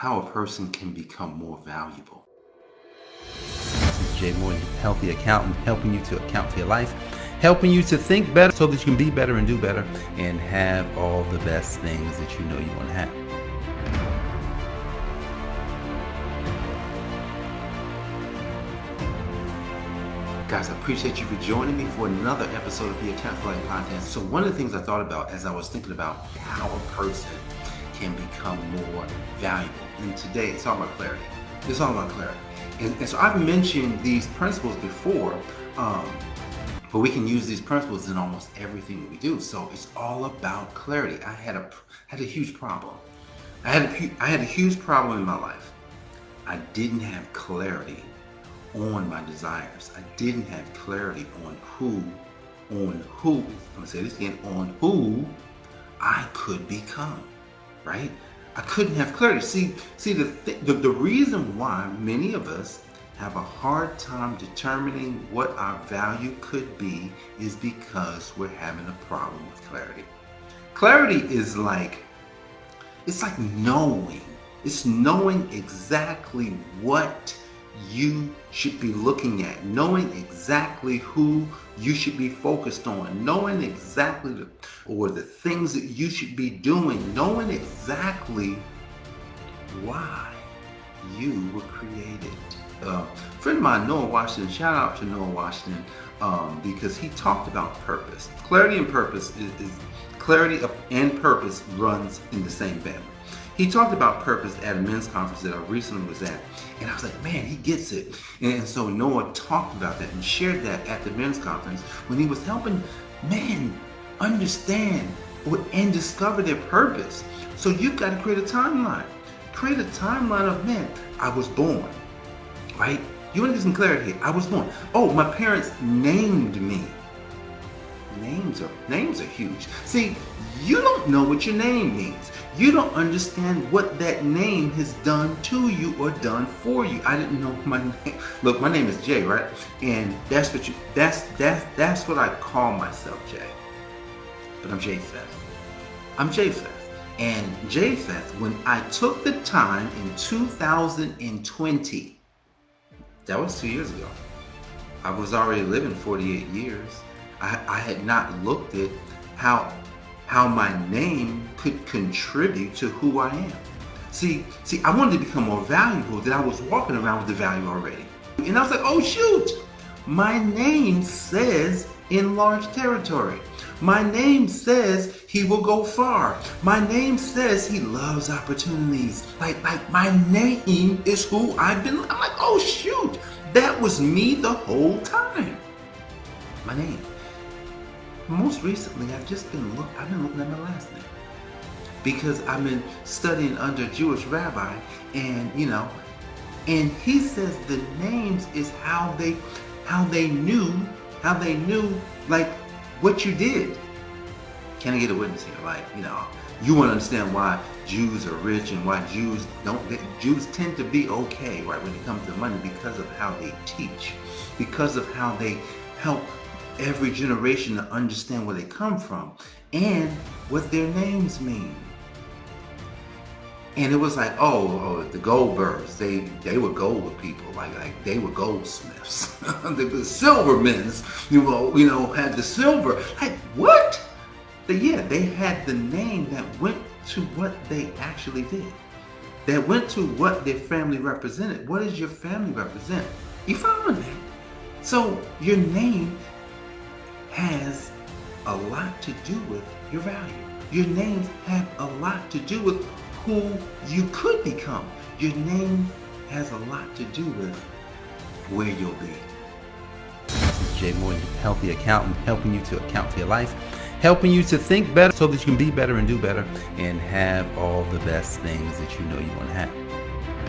how a person can become more valuable. This is Jay Moore, your healthy accountant, helping you to account for your life, helping you to think better so that you can be better and do better and have all the best things that you know you want to have. Guys, I appreciate you for joining me for another episode of the Account for Life podcast. So one of the things I thought about as I was thinking about how a person can become more valuable. And today it's all about clarity. It's all about clarity. And so I've mentioned these principles before, but we can use these principles in almost everything that we do. So it's all about clarity. I had a huge problem. I had a huge problem in my life. I didn't have clarity on my desires. I didn't have clarity on who, I'm gonna say this again, on who I could become, right? I couldn't have clarity. See the reason why many of us have a hard time determining what our value could be is because we're having a problem with clarity. Clarity is it's like knowing. It's knowing exactly what you should be looking at, knowing exactly who you should be focused on, knowing exactly the things that you should be doing, knowing exactly why you were created. A friend of mine, Noah Washington, shout out to Noah Washington, because he talked about purpose. Clarity and purpose and purpose runs in the same family. He talked about purpose at a men's conference that I recently was at. And I was like, man, he gets it. And so Noah talked about that and shared that at the men's conference when he was helping men understand and discover their purpose. So you've got to create a timeline. Create a timeline of, man, I was born, right? You want to get some clarity here. I was born. Oh, my parents named me. Names are huge. See, you don't know what your name means. You don't understand what that name has done to you or done for you. I didn't know my name. Look, my name is Jay, right? And that's what I call myself, Jay. But I'm Japheth. I'm Japheth. And Japheth, when I took the time in 2020, that was 2 years ago. I was already living 48 years. I had not looked at how my name could contribute to who I am. See, I wanted to become more valuable than I was walking around with the value already. And I was like, oh shoot, my name says enlarge territory. My name says he will go far. My name says he loves opportunities. Like my name is who I've been. I'm like, oh shoot, that was me the whole time. My name. Most recently, I've been looking at my last name because I've been studying under a Jewish rabbi, and he says the names is how they knew like what you did. Can I get a witness here? You want to understand why Jews are rich and why Jews tend to be okay, right, when it comes to money, because of how they teach, because of how they help every generation to understand where they come from and what their names mean. And it was like, oh, the Goldbergs, they were gold people, like they were goldsmiths. The Silvermans, had the silver. Like what? They had the name that went to what they actually did. That went to what their family represented. What does your family represent? You following that? So your name has a lot to do with your value. Your names have a lot to do with who you could become. Your name has a lot to do with where you'll be. This is Jay Moore, your healthy accountant, helping you to account for your life, helping you to think better so that you can be better and do better and have all the best things that you know you want to have.